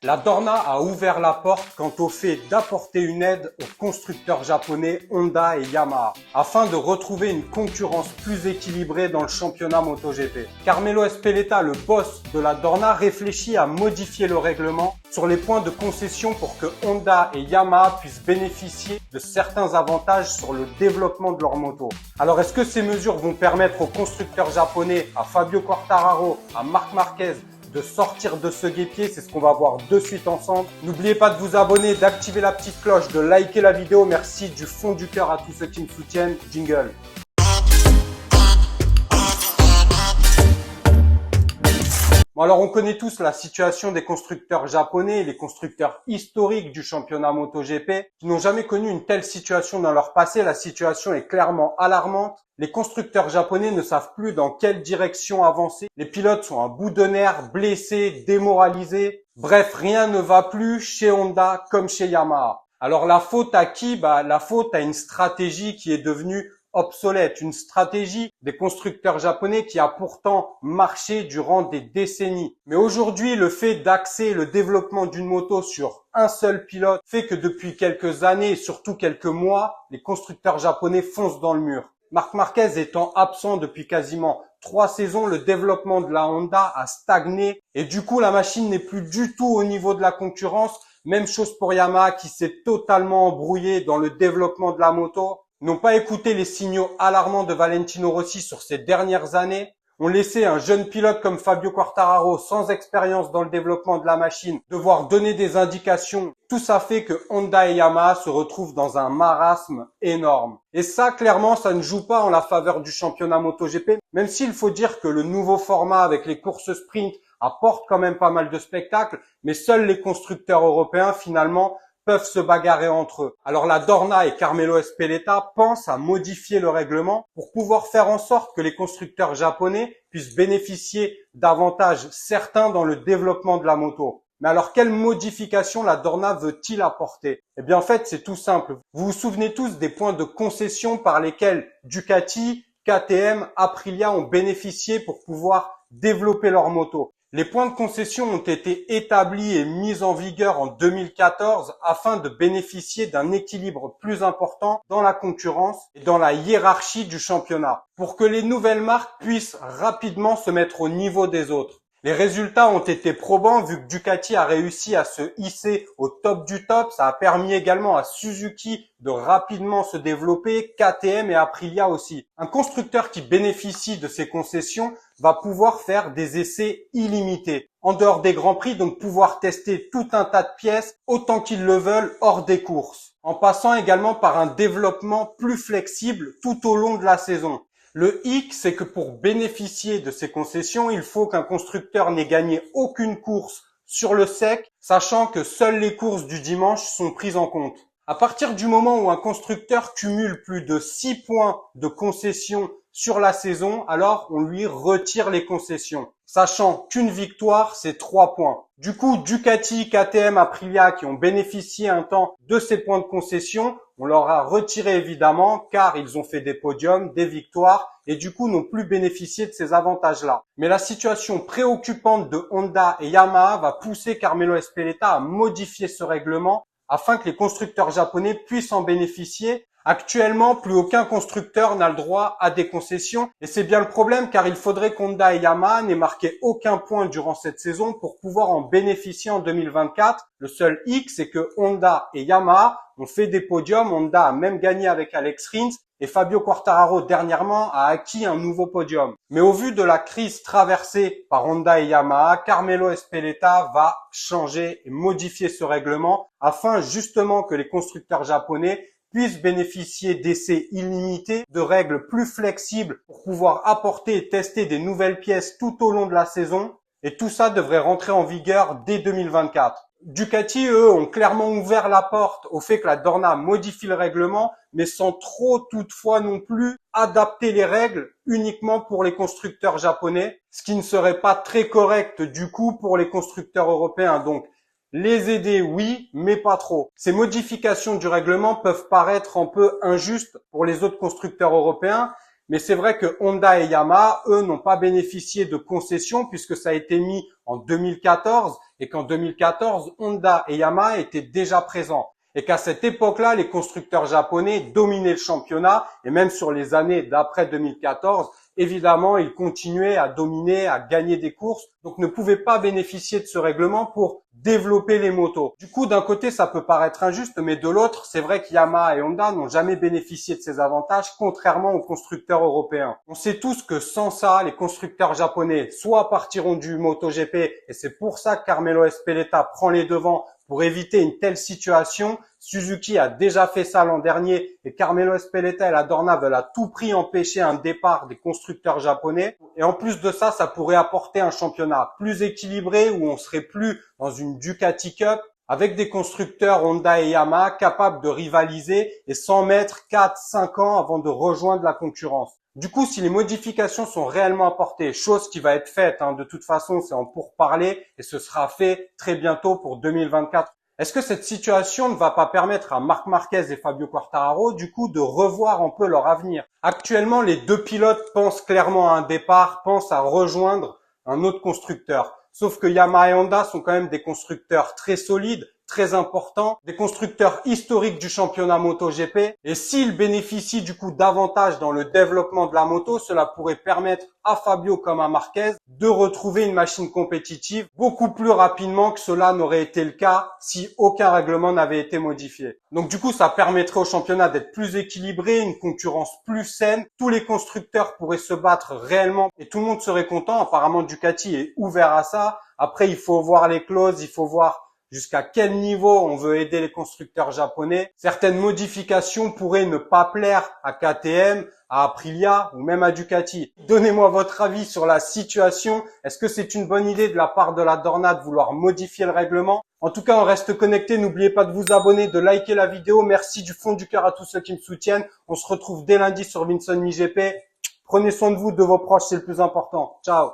La Dorna a ouvert la porte quant au fait d'apporter une aide aux constructeurs japonais Honda et Yamaha afin de retrouver une concurrence plus équilibrée dans le championnat MotoGP. Carmelo Ezpeleta, le boss de la Dorna, réfléchit à modifier le règlement sur les points de concession pour que Honda et Yamaha puissent bénéficier de certains avantages sur le développement de leur moto. Alors est-ce que ces mesures vont permettre aux constructeurs japonais, à Fabio Quartararo, à Marc Marquez, de sortir de ce guêpier? C'est ce qu'on va voir de suite ensemble. N'oubliez pas de vous abonner, d'activer la petite cloche, de liker la vidéo. Merci du fond du cœur à tous ceux qui me soutiennent. Jingle. Bon, alors on connaît tous la situation des constructeurs japonais, les constructeurs historiques du championnat MotoGP, qui n'ont jamais connu une telle situation dans leur passé. La situation est clairement alarmante. Les constructeurs japonais ne savent plus dans quelle direction avancer. Les pilotes sont à bout de nerfs, blessés, démoralisés. Bref, rien ne va plus chez Honda comme chez Yamaha. Alors la faute à qui? La faute à une stratégie qui est devenue obsolète, une stratégie des constructeurs japonais qui a pourtant marché durant des décennies. Mais aujourd'hui, le fait d'axer le développement d'une moto sur un seul pilote fait que depuis quelques années et surtout quelques mois, les constructeurs japonais foncent dans le mur. Marc Marquez étant absent depuis quasiment 3 saisons, le développement de la Honda a stagné et du coup la machine n'est plus du tout au niveau de la concurrence. Même chose pour Yamaha qui s'est totalement embrouillé dans le développement de la moto. N'ont pas écouté les signaux alarmants de Valentino Rossi sur ces dernières années, ont laissé un jeune pilote comme Fabio Quartararo sans expérience dans le développement de la machine devoir donner des indications. Tout ça fait que Honda et Yamaha se retrouvent dans un marasme énorme. Et ça, clairement, ça ne joue pas en la faveur du championnat MotoGP, même s'il faut dire que le nouveau format avec les courses sprint apporte quand même pas mal de spectacles, mais seuls les constructeurs européens, finalement, peuvent se bagarrer entre eux. Alors la Dorna et Carmelo Ezpeleta pensent à modifier le règlement pour pouvoir faire en sorte que les constructeurs japonais puissent bénéficier d'avantages certains dans le développement de la moto. Mais alors quelle modification la Dorna veut-il apporter? Eh bien en fait c'est tout simple. Vous vous souvenez tous des points de concession par lesquels Ducati, KTM, Aprilia ont bénéficié pour pouvoir développer leur moto. Les points de concession ont été établis et mis en vigueur en 2014 afin de bénéficier d'un équilibre plus important dans la concurrence et dans la hiérarchie du championnat, pour que les nouvelles marques puissent rapidement se mettre au niveau des autres. Les résultats ont été probants vu que Ducati a réussi à se hisser au top du top. Ça a permis également à Suzuki de rapidement se développer, KTM et Aprilia aussi. Un constructeur qui bénéficie de ces concessions va pouvoir faire des essais illimités en dehors des grands prix, donc pouvoir tester tout un tas de pièces autant qu'ils le veulent hors des courses, en passant également par un développement plus flexible tout au long de la saison. Le hic, c'est que pour bénéficier de ces concessions, il faut qu'un constructeur n'ait gagné aucune course sur le sec, sachant que seules les courses du dimanche sont prises en compte. À partir du moment où un constructeur cumule plus de 6 points de concession sur la saison, alors on lui retire les concessions, sachant qu'une victoire, c'est 3 points. Du coup, Ducati, KTM, Aprilia qui ont bénéficié un temps de ces points de concession, on leur a retiré évidemment car ils ont fait des podiums, des victoires et du coup n'ont plus bénéficié de ces avantages-là. Mais la situation préoccupante de Honda et Yamaha va pousser Carmelo Ezpeleta à modifier ce règlement afin que les constructeurs japonais puissent en bénéficier. Actuellement, plus aucun constructeur n'a le droit à des concessions et c'est bien le problème car il faudrait qu'Honda et Yamaha n'aient marqué aucun point durant cette saison pour pouvoir en bénéficier en 2024. Le seul hic, c'est que Honda et Yamaha ont fait des podiums. Honda a même gagné avec Alex Rins et Fabio Quartararo dernièrement a acquis un nouveau podium. Mais au vu de la crise traversée par Honda et Yamaha, Carmelo Ezpeleta va changer et modifier ce règlement afin justement que les constructeurs japonais puissent bénéficier d'essais illimités, de règles plus flexibles pour pouvoir apporter et tester des nouvelles pièces tout au long de la saison. Et tout ça devrait rentrer en vigueur dès 2024. Ducati, eux, ont clairement ouvert la porte au fait que la Dorna modifie le règlement, mais sans trop toutefois non plus adapter les règles uniquement pour les constructeurs japonais, ce qui ne serait pas très correct du coup pour les constructeurs européens. Donc, les aider, oui, mais pas trop. Ces modifications du règlement peuvent paraître un peu injustes pour les autres constructeurs européens, mais c'est vrai que Honda et Yamaha, eux, n'ont pas bénéficié de concessions puisque ça a été mis en 2014 et qu'en 2014, Honda et Yamaha étaient déjà présents. Et qu'à cette époque-là, les constructeurs japonais dominaient le championnat et même sur les années d'après 2014, évidemment, ils continuaient à dominer, à gagner des courses, donc ne pouvaient pas bénéficier de ce règlement pour développer les motos. Du coup, d'un côté, ça peut paraître injuste, mais de l'autre, c'est vrai que Yamaha et Honda n'ont jamais bénéficié de ces avantages, contrairement aux constructeurs européens. On sait tous que sans ça, les constructeurs japonais soit partiront du MotoGP, et c'est pour ça que Carmelo Ezpeleta prend les devants pour éviter une telle situation. Suzuki a déjà fait ça l'an dernier et Carmelo Ezpeleta et la Dorna veulent à tout prix empêcher un départ des constructeurs japonais. Et en plus de ça, ça pourrait apporter un championnat plus équilibré où on serait plus dans une Ducati Cup avec des constructeurs Honda et Yamaha capables de rivaliser et sans mettre 4-5 ans avant de rejoindre la concurrence. Du coup, si les modifications sont réellement apportées, chose qui va être faite, de toute façon, c'est en pourparlers et ce sera fait très bientôt pour 2024. Est-ce que cette situation ne va pas permettre à Marc Marquez et Fabio Quartararo, du coup, de revoir un peu leur avenir? Actuellement, les deux pilotes pensent clairement à un départ, pensent à rejoindre un autre constructeur. Sauf que Yamaha et Honda sont quand même des constructeurs très solides, très importants, des constructeurs historiques du championnat MotoGP. Et s'ils bénéficient du coup davantage dans le développement de la moto, cela pourrait permettre à Fabio comme à Marquez de retrouver une machine compétitive beaucoup plus rapidement que cela n'aurait été le cas si aucun règlement n'avait été modifié. Donc du coup, ça permettrait au championnat d'être plus équilibré, une concurrence plus saine. Tous les constructeurs pourraient se battre réellement et tout le monde serait content. Apparemment, Ducati est ouvert à ça. Après, il faut voir les clauses, il faut voir jusqu'à quel niveau on veut aider les constructeurs japonais. Certaines modifications pourraient ne pas plaire à KTM, à Aprilia ou même à Ducati. Donnez-moi votre avis sur la situation. Est-ce que c'est une bonne idée de la part de la Dorna de vouloir modifier le règlement? En tout cas, on reste connecté. N'oubliez pas de vous abonner, de liker la vidéo. Merci du fond du cœur à tous ceux qui me soutiennent. On se retrouve dès lundi sur Vinson MiGP. Prenez soin de vous, de vos proches, c'est le plus important. Ciao.